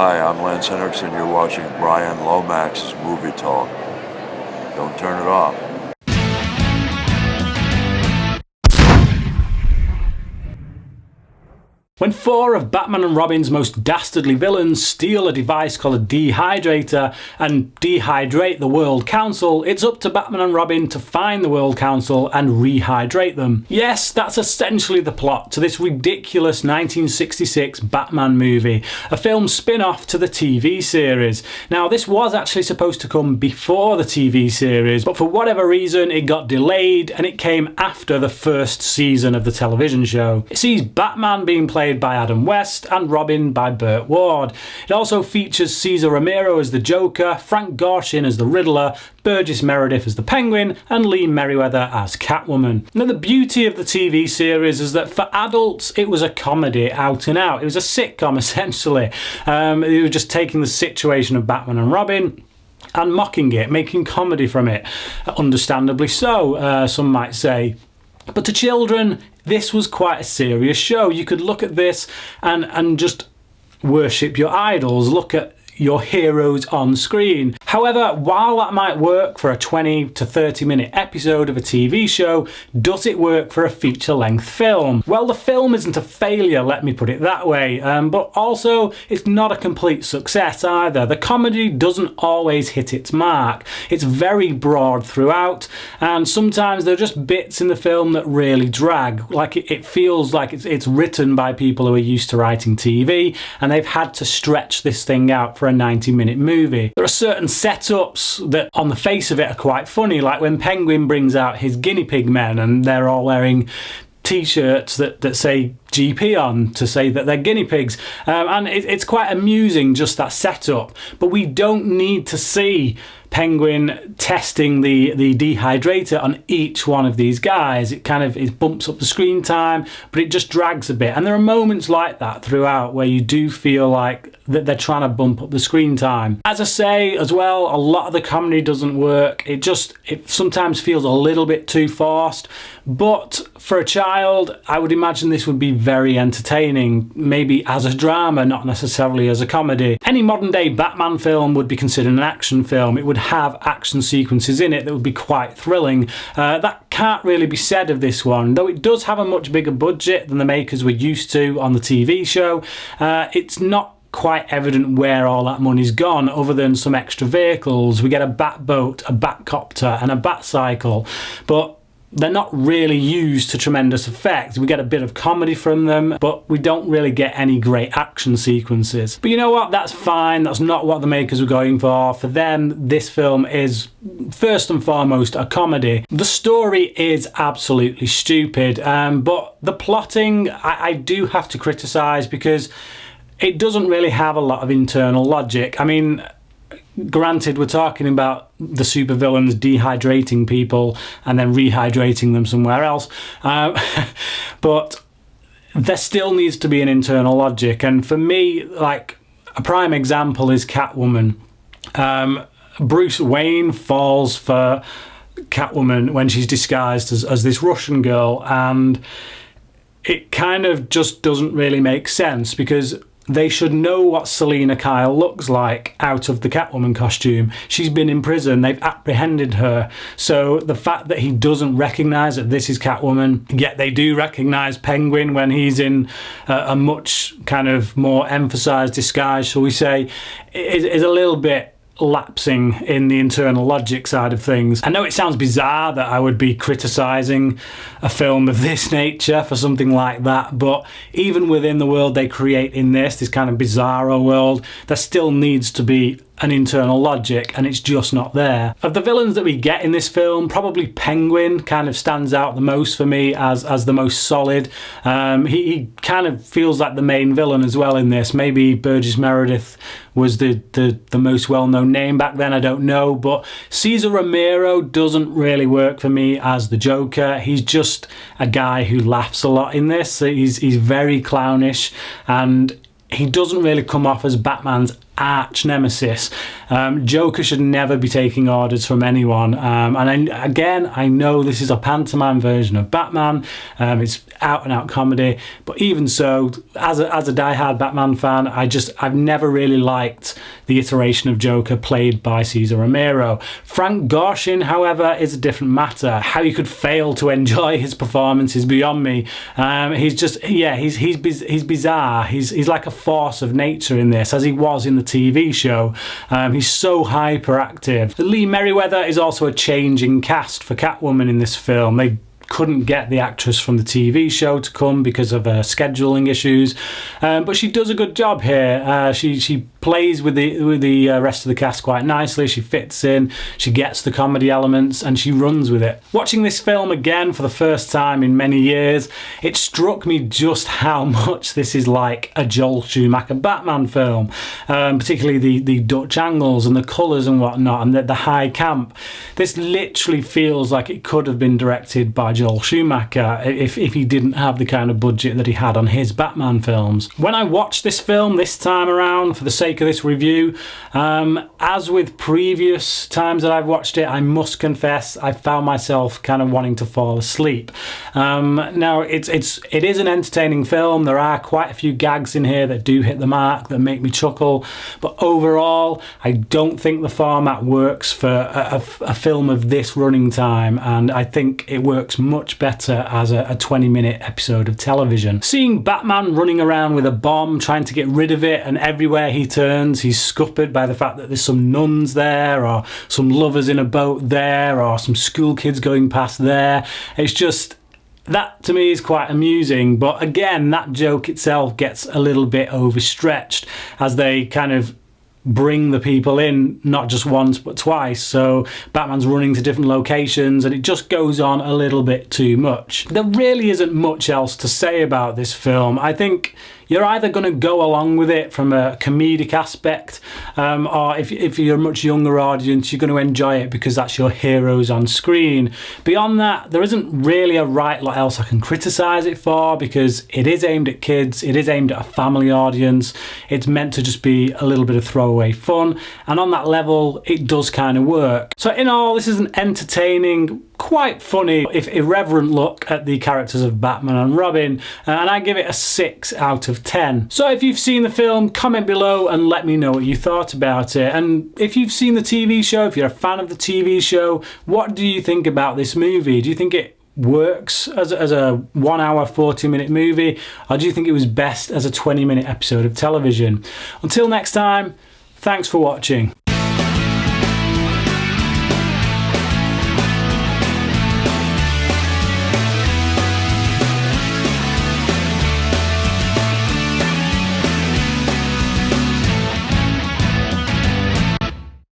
Hi, I'm Lance Hendrickson. You're watching Bryan Lomax's Movie Talk. Don't turn it off. When four of Batman and Robin's most dastardly villains steal a device called a dehydrator and dehydrate the World Council, it's up to Batman and Robin to find the World Council and rehydrate them. Yes, that's essentially the plot to this ridiculous 1966 Batman movie, a film spin-off to the TV series. Now, this was actually supposed to come before the TV series, but for whatever reason it got delayed and it came after the first season of the television show. It sees Batman being played by Adam West and Robin by Burt Ward. It also features Cesar Romero as the Joker, Frank Gorshin as the Riddler, Burgess Meredith as the Penguin, and Lee Merriweather as Catwoman. Now, the beauty of the TV series is that for adults it was a comedy out and out. It was a sitcom essentially. They were just taking the situation of Batman and Robin and mocking it, making comedy from it. Understandably so, some might say. But to children, this was quite a serious show. You could look at this and just worship your idols, look at your heroes on screen. However, while that might work for a 20 to 30 minute episode of a TV show, does it work for a feature-length film? Well, the film isn't a failure, let me put it that way, but also it's not a complete success either. The comedy doesn't always hit its mark. It's very broad throughout, and sometimes there are just bits in the film that really drag. Like it feels like it's written by people who are used to writing TV, and they've had to stretch this thing out for a 90-minute movie. There are certain setups that on the face of it are quite funny, like when Penguin brings out his guinea pig men and they're all wearing t-shirts that say GP on to say that they're guinea pigs, and it's quite amusing, just that setup. But we don't need to see Penguin testing the dehydrator on each one of these guys. It bumps up the screen time, but it just drags a bit. And there are moments like that throughout where you do feel like that they're trying to bump up the screen time. As I say as well, a lot of the comedy doesn't work. It sometimes feels a little bit too forced. But for a child, I would imagine this would be very entertaining, maybe as a drama, not necessarily as a comedy. Any modern day Batman film would be considered an action film. It would have action sequences in it that would be quite thrilling. That can't really be said of this one, though it does have a much bigger budget than the makers were used to on the TV show. It's not quite evident where all that money's gone, other than some extra vehicles. We get a Batboat, a Batcopter, and a Batcycle, but they're not really used to tremendous effect. We get a bit of comedy from them, but we don't really get any great action sequences. But you know what? That's fine. That's not what the makers were going for. For them, this film is first and foremost a comedy. The story is absolutely stupid, but the plotting I do have to criticise, because it doesn't really have a lot of internal logic. I mean, granted, we're talking about the supervillains dehydrating people and then rehydrating them somewhere else, but there still needs to be an internal logic. And for me, like, a prime example is Catwoman. Bruce Wayne falls for Catwoman when she's disguised as this Russian girl, and it kind of just doesn't really make sense, because they should know what Selina Kyle looks like out of the Catwoman costume. She's been in prison, they've apprehended her. So the fact that he doesn't recognise that this is Catwoman, yet they do recognise Penguin when he's in a much kind of more emphasised disguise, shall we say, is a little bit lapsing in the internal logic side of things. I know it sounds bizarre that I would be criticising a film of this nature for something like that, but even within the world they create in this kind of bizarro world, there still needs to be an internal logic, and it's just not there. Of the villains that we get in this film, probably Penguin kind of stands out the most for me as the most solid. He kind of feels like the main villain as well in this. Maybe Burgess Meredith was the most well-known name back then, I don't know, but Cesar Romero doesn't really work for me as the Joker. He's just a guy who laughs a lot in this. He's very clownish, and he doesn't really come off as Batman's arch nemesis. Joker should never be taking orders from anyone. I know this is a pantomime version of Batman. It's out and out comedy, but even so, as a diehard Batman fan, I've never really liked the iteration of Joker played by Cesar Romero. Frank Gorshin, however, is a different matter. How you could fail to enjoy his performance is beyond me. He's bizarre. He's like a force of nature in this, as he was in the TV show. He's so hyperactive. Lee Merriweather is also a changing cast for Catwoman in this film. They couldn't get the actress from the TV show to come because of scheduling issues, but she does a good job here. She plays with the rest of the cast quite nicely. She fits in, she gets the comedy elements, and she runs with it. Watching this film again for the first time in many years, it struck me just how much this is like a Joel Schumacher Batman film, particularly the Dutch angles and the colours and whatnot, and the high camp. This literally feels like it could have been directed by Joel Schumacher if he didn't have the kind of budget that he had on his Batman films. When I watched this film this time around, for the sake of this review, as with previous times that I've watched it, I must confess I found myself kind of wanting to fall asleep. Now it is an entertaining film. There are quite a few gags in here that do hit the mark, that make me chuckle, but overall I don't think the format works for a film of this running time, and I think it works much better as a 20-minute episode of television. Seeing Batman running around with a bomb trying to get rid of it, and everywhere he turns he's scuppered by the fact that there's some nuns there, or some lovers in a boat there, or some school kids going past there. It's just, that to me is quite amusing, but again, that joke itself gets a little bit overstretched as they kind of bring the people in, not just once but twice. So Batman's running to different locations and it just goes on a little bit too much. There really isn't much else to say about this film. I think you're either going to go along with it from a comedic aspect, or if you're a much younger audience, you're going to enjoy it because that's your heroes on screen. Beyond that, there isn't really a right lot else I can criticise it for, because it is aimed at kids, it is aimed at a family audience, it's meant to just be a little bit of throwaway fun, and on that level it does kind of work. So in all, this is an entertaining, quite funny, if irreverent look at the characters of Batman and Robin, and I give it a 6 out of 10. So if you've seen the film, comment below and let me know what you thought about it. And if you've seen the TV show, if you're a fan of the TV show, what do you think about this movie? Do you think it works as a 1 hour 40-minute movie, or do you think it was best as a 20-minute episode of television? Until next time, thanks for watching.